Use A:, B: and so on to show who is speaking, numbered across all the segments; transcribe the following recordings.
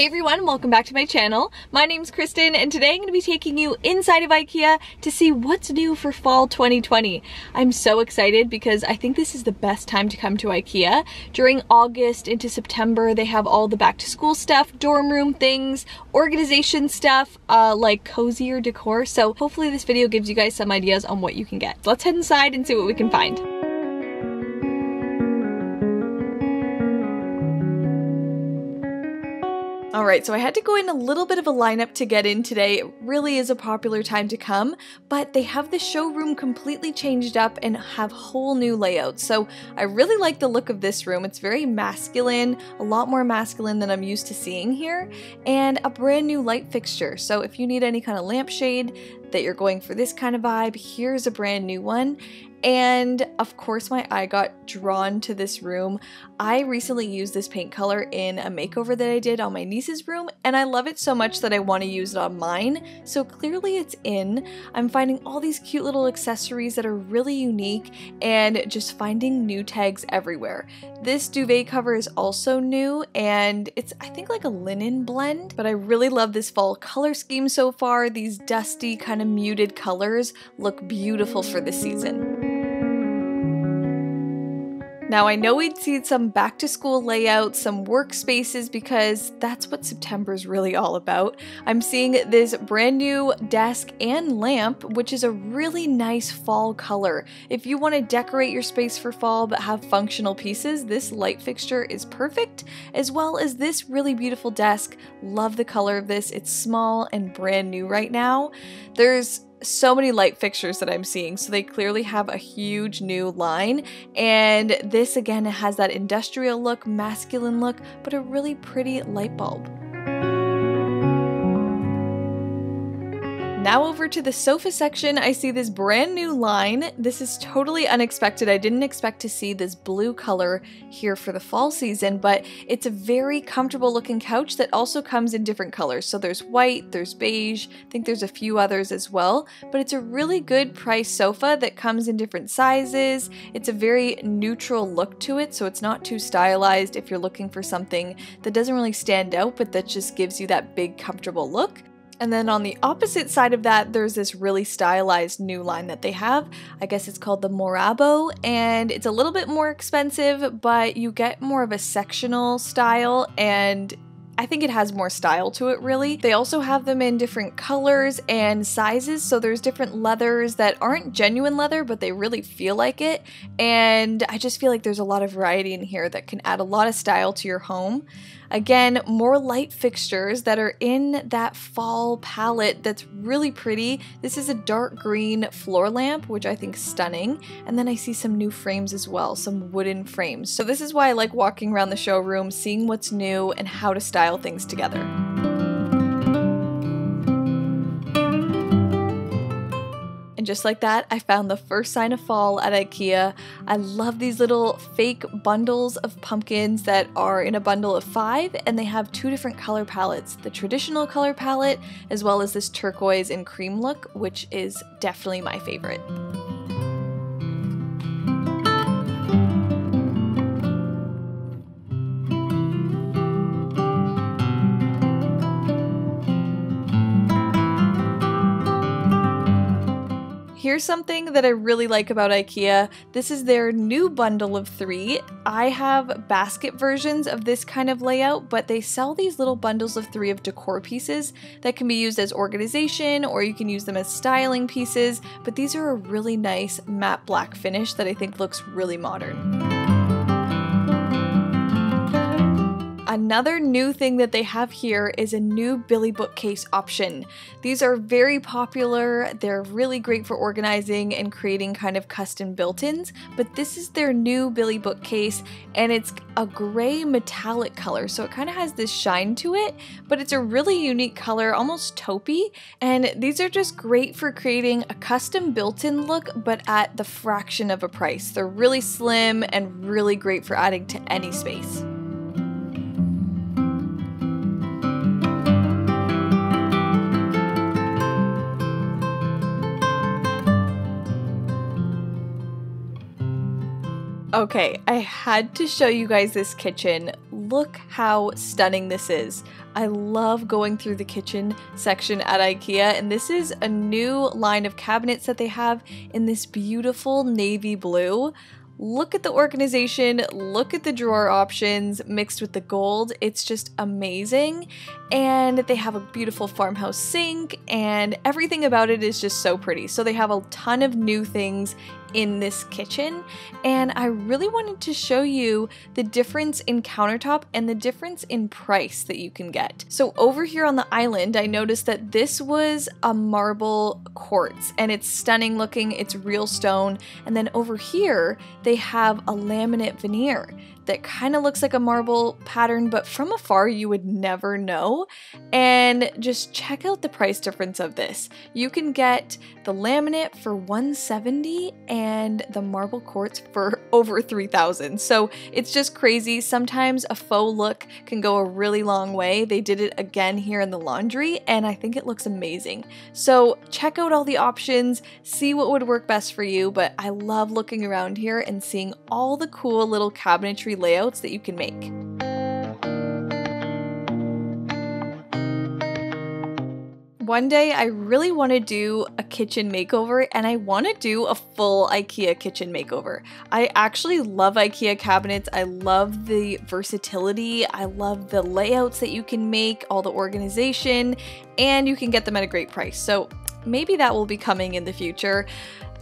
A: Hey everyone, welcome back to my channel. My name's Kristen and today I'm going to be taking you inside of Ikea to see what's new for fall 2020. I'm so excited because I think this is the best time to come to Ikea. During August into September, they have all the back to school stuff, dorm room things, organization stuff, like cozier decor. So hopefully this video gives you guys some ideas on what you can get. Let's head inside and see what we can find. Alright, so I had to go in a little bit of a lineup to get in today. It really is a popular time to come, but they have the showroom completely changed up and have whole new layouts. So I really like the look of this room. It's very masculine, a lot more masculine than I'm used to seeing here, and a brand new light fixture. So if you need any kind of lampshade that you're going for this kind of vibe, here's a brand new one. And of course my eye got drawn to this room. I recently used this paint color in a makeover that I did on my niece's room, and I love it so much that I want to use it on mine. So clearly it's in. I'm finding all these cute little accessories that are really unique and just finding new tags everywhere. This duvet cover is also new and it's I think like a linen blend, but I really love this fall color scheme so far. These dusty kind of muted colors look beautiful for this season. Now I know we'd see some back to school layouts, some workspaces, because that's what September's really all about. I'm seeing this brand new desk and lamp, which is a really nice fall color. If you want to decorate your space for fall but have functional pieces, this light fixture is perfect, as well as this really beautiful desk. Love the color of this. It's small and brand new right now. There's so many light fixtures that I'm seeing, so they clearly have a huge new line, and this again has that industrial look, masculine look, but a really pretty light bulb. Now over to the sofa section, I see this brand new line. This is totally unexpected. I didn't expect to see this blue color here for the fall season, but it's a very comfortable looking couch that also comes in different colors. So there's white, there's beige, I think there's a few others as well, but it's a really good price sofa that comes in different sizes. It's a very neutral look to it, so it's not too stylized if you're looking for something that doesn't really stand out, but that just gives you that big comfortable look. And then on the opposite side of that, there's this really stylized new line that they have. I guess it's called the Morabo, and it's a little bit more expensive, but you get more of a sectional style, and I think it has more style to it really. They also have them in different colors and sizes, so there's different leathers that aren't genuine leather, but they really feel like it, and I just feel like there's a lot of variety in here that can add a lot of style to your home. Again, more light fixtures that are in that fall palette that's really pretty. This is a dark green floor lamp, which I think is stunning. And then I see some new frames as well, some wooden frames. So this is why I like walking around the showroom, seeing what's new and how to style things together. And just like that, I found the first sign of fall at Ikea. I love these little fake bundles of pumpkins that are in a bundle of 5, and they have 2 different color palettes. The traditional color palette, as well as this turquoise and cream look, which is definitely my favorite. Here's something that I really like about Ikea. This is their new bundle of 3. I have basket versions of this kind of layout, but they sell these little bundles of 3 of decor pieces that can be used as organization, or you can use them as styling pieces, but these are a really nice matte black finish that I think looks really modern. Another new thing that they have here is a new Billy bookcase option. These are very popular, they're really great for organizing and creating kind of custom built-ins, but this is their new Billy bookcase, and it's a gray metallic color, so it kind of has this shine to it, but it's a really unique color, almost taupey, and these are just great for creating a custom built-in look, but at the fraction of a price. They're really slim and really great for adding to any space. Okay, I had to show you guys this kitchen. Look how stunning this is. I love going through the kitchen section at Ikea, and this is a new line of cabinets that they have in this beautiful navy blue. Look at the organization, look at the drawer options mixed with the gold. It's just amazing. And they have a beautiful farmhouse sink, and everything about it is just so pretty. So they have a ton of new things in this kitchen, and I really wanted to show you the difference in countertop and the difference in price that you can get. So over here on the island, I noticed that this was a marble quartz, and it's stunning looking, it's real stone. And then over here, they have a laminate veneer that kind of looks like a marble pattern, but from afar you would never know. And just check out the price difference of this. You can get the laminate for $170 and the marble quartz for over $3,000. So it's just crazy. Sometimes a faux look can go a really long way. They did it again here in the laundry, and I think it looks amazing. So check out all the options, see what would work best for you, but I love looking around here and seeing all the cool little cabinetry layouts that you can make. One day I really want to do a kitchen makeover, and I want to do a full IKEA kitchen makeover. I actually love IKEA cabinets. I love the versatility. I love the layouts that you can make, all the organization, and you can get them at a great price. So maybe that will be coming in the future.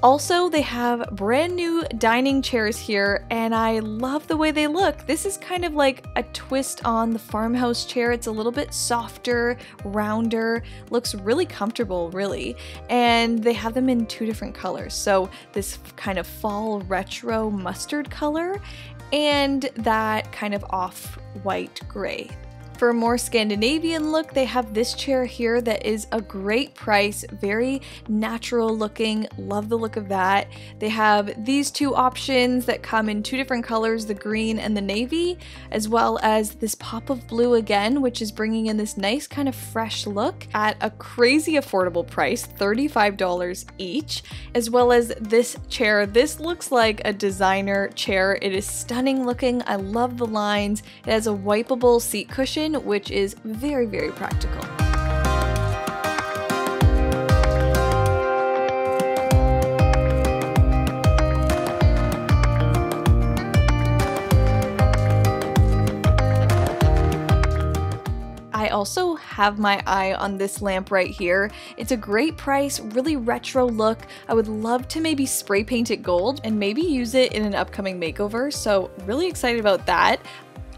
A: Also, they have brand new dining chairs here, and I love the way they look. This is kind of like a twist on the farmhouse chair. It's a little bit softer, rounder, looks really comfortable, really. And they have them in two different colors. So this kind of fall retro mustard color and that kind of off-white gray. For a more Scandinavian look, they have this chair here that is a great price, very natural looking, love the look of that. They have these two options that come in two different colors, the green and the navy, as well as this pop of blue again, which is bringing in this nice kind of fresh look at a crazy affordable price, $35 each, as well as this chair. This looks like a designer chair. It is stunning looking. I love the lines. It has a wipeable seat cushion, which is very, very practical. I also have my eye on this lamp right here. It's a great price, really retro look. I would love to maybe spray paint it gold and maybe use it in an upcoming makeover, so really excited about that.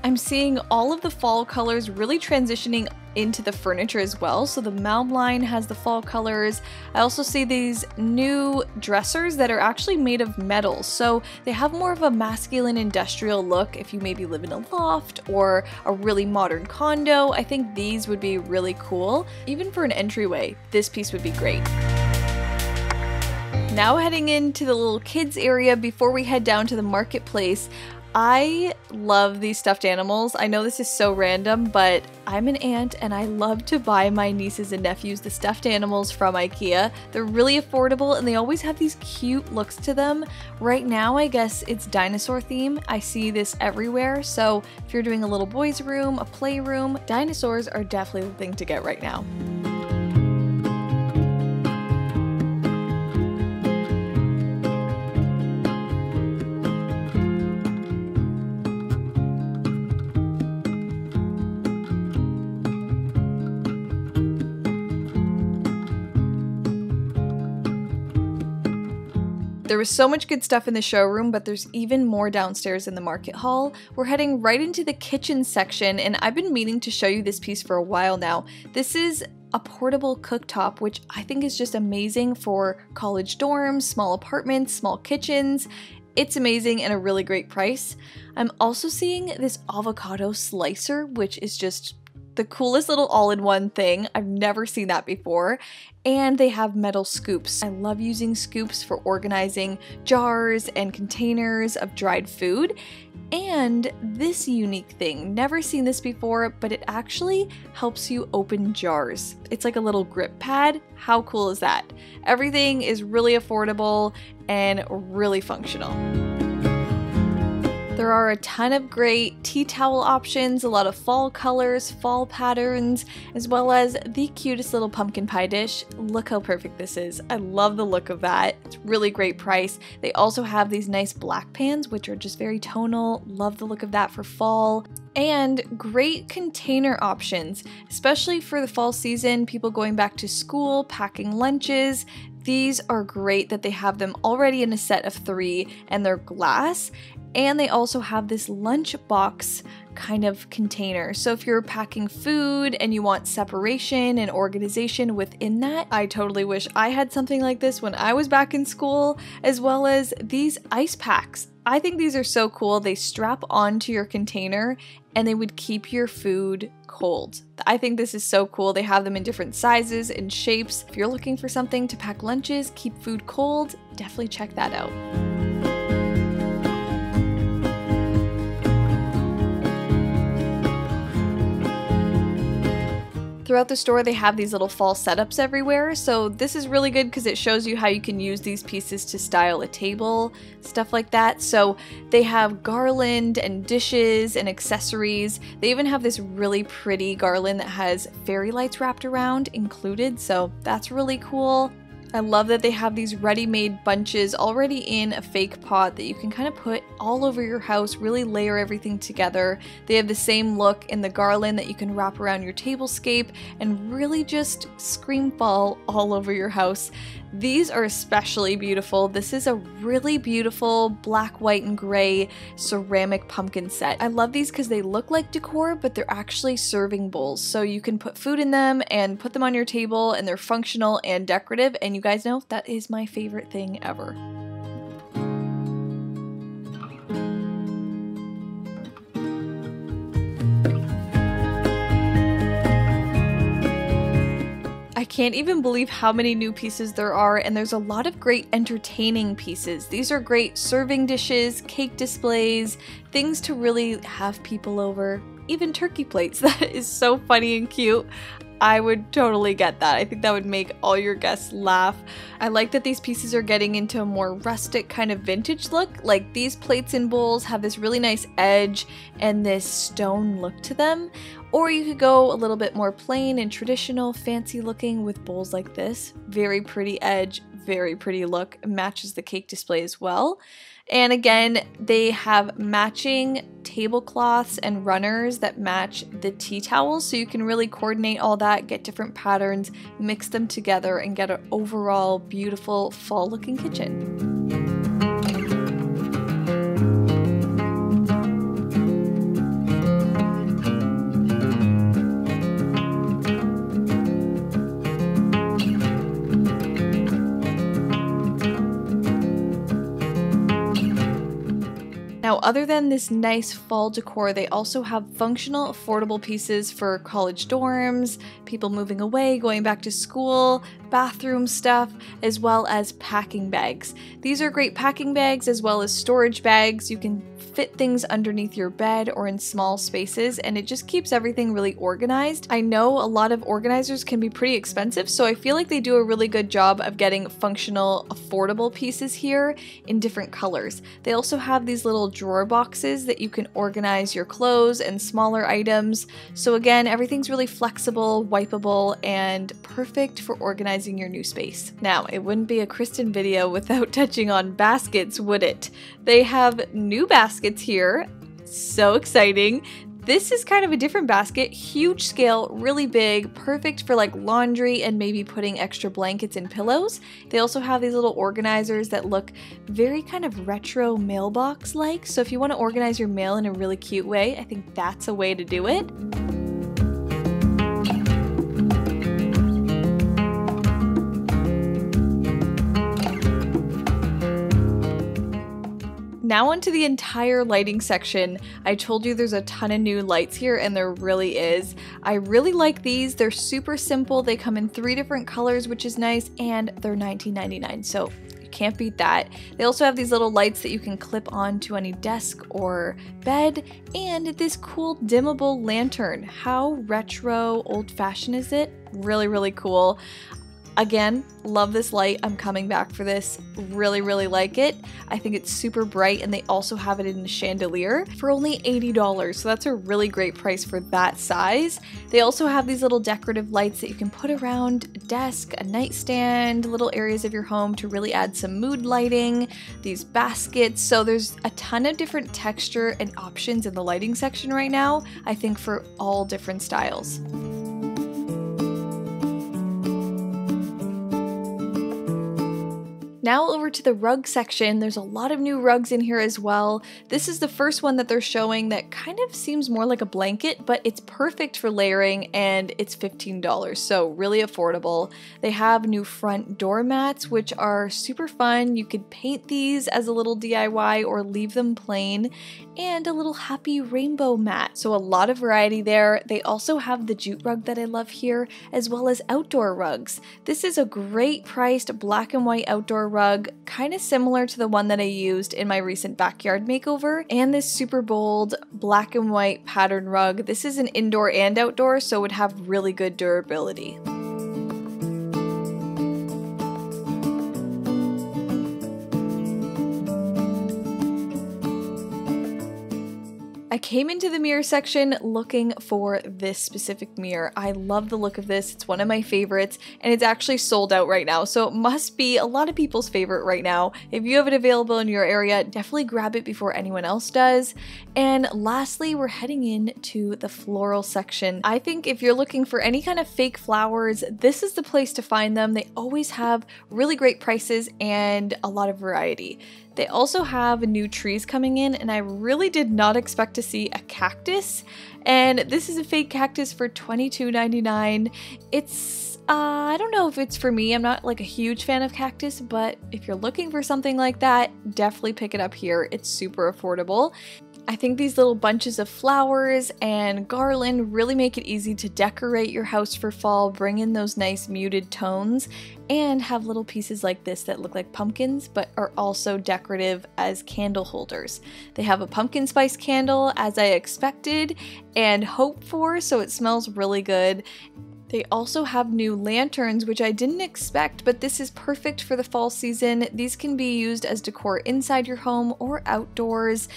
A: I'm seeing all of the fall colors really transitioning into the furniture as well. So the Malm line has the fall colors. I also see these new dressers that are actually made of metal. So they have more of a masculine industrial look if you maybe live in a loft or a really modern condo. I think these would be really cool. Even for an entryway, this piece would be great. Now heading into the little kids area before we head down to the marketplace. I love these stuffed animals. I know this is so random, but I'm an aunt and I love to buy my nieces and nephews the stuffed animals from Ikea. They're really affordable and they always have these cute looks to them. Right now, I guess it's dinosaur theme. I see this everywhere. So if you're doing a little boys room, a playroom, dinosaurs are definitely the thing to get right now. There was so much good stuff in the showroom, but there's even more downstairs in the market hall. We're heading right into the kitchen section, and I've been meaning to show you this piece for a while now. This is a portable cooktop, which I think is just amazing for college dorms, small apartments, small kitchens. It's amazing and a really great price. I'm also seeing this avocado slicer, which is just the coolest little all-in-one thing. I've never seen that before. And they have metal scoops. I love using scoops for organizing jars and containers of dried food. And this unique thing, never seen this before, but it actually helps you open jars. It's like a little grip pad. How cool is that? Everything is really affordable and really functional. There are a ton of great tea towel options, a lot of fall colors, fall patterns, as well as the cutest little pumpkin pie dish. Look how perfect this is. I love the look of that. It's really great price. They also have these nice black pans, which are just very tonal. Love the look of that for fall. And great container options, especially for the fall season, people going back to school, packing lunches. These are great that they have them already in a set of 3 and they're glass. And they also have this lunch box kind of container. So if you're packing food and you want separation and organization within that, I totally wish I had something like this when I was back in school, as well as these ice packs. I think these are so cool. They strap onto your container and they would keep your food cold. I think this is so cool. They have them in different sizes and shapes. If you're looking for something to pack lunches, keep food cold, definitely check that out. Throughout the store, they have these little fall setups everywhere, so this is really good because it shows you how you can use these pieces to style a table, stuff like that. So they have garland and dishes and accessories. They even have this really pretty garland that has fairy lights wrapped around included, so that's really cool. I love that they have these ready-made bunches already in a fake pot that you can kind of put all over your house, really layer everything together. They have the same look in the garland that you can wrap around your tablescape and really just scream fall all over your house. These are especially beautiful. This is a really beautiful black, white, and gray ceramic pumpkin set. I love these because they look like decor, but they're actually serving bowls. So you can put food in them and put them on your table, and they're functional and decorative. And you guys know that is my favorite thing ever. I can't even believe how many new pieces there are, and there's a lot of great entertaining pieces. These are great serving dishes, cake displays, things to really have people over, even turkey plates. That is so funny and cute. I would totally get that. I think that would make all your guests laugh. I like that these pieces are getting into a more rustic kind of vintage look. Like these plates and bowls have this really nice edge and this stone look to them. Or you could go a little bit more plain and traditional, fancy looking with bowls like this. Very pretty edge, very pretty look. It matches the cake display as well. And again, they have matching tablecloths and runners that match the tea towels, so you can really coordinate all that, get different patterns, mix them together, and get an overall beautiful fall-looking kitchen. Now, other than this nice fall decor, they also have functional, affordable pieces for college dorms, people moving away, going back to school, bathroom stuff, as well as packing bags. These are great packing bags as well as storage bags. You can fit things underneath your bed or in small spaces, and it just keeps everything really organized. I know a lot of organizers can be pretty expensive, so I feel like they do a really good job of getting functional, affordable pieces here in different colors. They also have these little drawer boxes that you can organize your clothes and smaller items. So again, everything's really flexible, wipeable, and perfect for organizing your new space. Now, it wouldn't be a Kristen video without touching on baskets, would it? They have new baskets here. So exciting. This is kind of a different basket, huge scale, really big, perfect for like laundry and maybe putting extra blankets and pillows. They also have these little organizers that look very kind of retro mailbox-like. So if you want to organize your mail in a really cute way, I think that's a way to do it. Now onto the entire lighting section. I told you there's a ton of new lights here, and there really is. I really like these. They're super simple. They come in 3 different colors, which is nice, and they're $19.99, so you can't beat that. They also have these little lights that you can clip onto any desk or bed, and this cool dimmable lantern. How retro, old-fashioned is it? Really, really cool. Again, love this light. I'm coming back for this. Really, really like it. I think it's super bright, and they also have it in a chandelier for only $80. So that's a really great price for that size. They also have these little decorative lights that you can put around a desk, a nightstand, little areas of your home to really add some mood lighting. These baskets. So there's a ton of different texture and options in the lighting section right now, I think, for all different styles. Now over to the rug section. There's a lot of new rugs in here as well. This is the first one that they're showing that kind of seems more like a blanket, but it's perfect for layering, and it's $15, so really affordable. They have new front door mats, which are super fun. You could paint these as a little DIY or leave them plain, and a little happy rainbow mat. So a lot of variety there. They also have the jute rug that I love here, as well as outdoor rugs. This is a great priced black and white outdoor rug, kind of similar to the one that I used in my recent backyard makeover, and this super bold black and white pattern rug. This is an indoor and outdoor, so it would have really good durability. I came into the mirror section looking for this specific mirror. I love the look of this. It's one of my favorites, and it's actually sold out right now, so it must be a lot of people's favorite right now. If you have it available in your area, definitely grab it before anyone else does. And lastly, we're heading into the floral section. I think if you're looking for any kind of fake flowers, this is the place to find them. They always have really great prices and a lot of variety. They also have new trees coming in, and I really did not expect to see a cactus. And this is a fake cactus for $22.99. It's, I don't know if it's for me. I'm not like a huge fan of cactus, but if you're looking for something like that, definitely pick it up here. It's super affordable. I think these little bunches of flowers and garland really make it easy to decorate your house for fall, bring in those nice muted tones, and have little pieces like this that look like pumpkins but are also decorative as candle holders. They have a pumpkin spice candle, as I expected and hoped for, so it smells really good. They also have new lanterns, which I didn't expect, but this is perfect for the fall season. These can be used as decor inside your home or outdoors.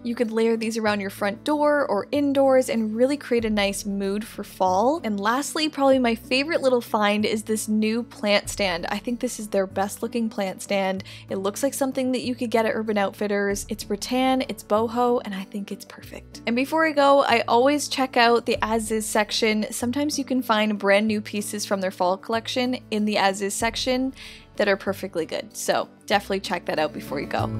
A: You could layer these around your front door or indoors and really create a nice mood for fall. And lastly, probably my favorite little find is this new plant stand. I think this is their best looking plant stand. It looks like something that you could get at Urban Outfitters. It's rattan, it's boho, and I think it's perfect. And before I go, I always check out the as-is section. Sometimes you can find brand new pieces from their fall collection in the as-is section that are perfectly good. So definitely check that out before you go.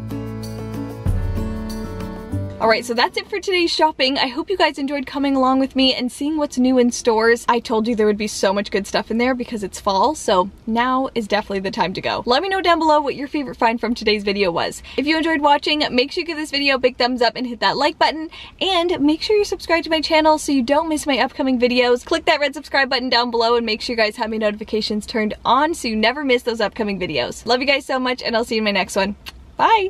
A: Alright, so that's it for today's shopping. I hope you guys enjoyed coming along with me and seeing what's new in stores. I told you there would be so much good stuff in there because it's fall, so now is definitely the time to go. Let me know down below what your favorite find from today's video was. If you enjoyed watching, make sure you give this video a big thumbs up and hit that like button, and make sure you're subscribed to my channel so you don't miss my upcoming videos. Click that red subscribe button down below and make sure you guys have my notifications turned on so you never miss those upcoming videos. Love you guys so much, and I'll see you in my next one. Bye!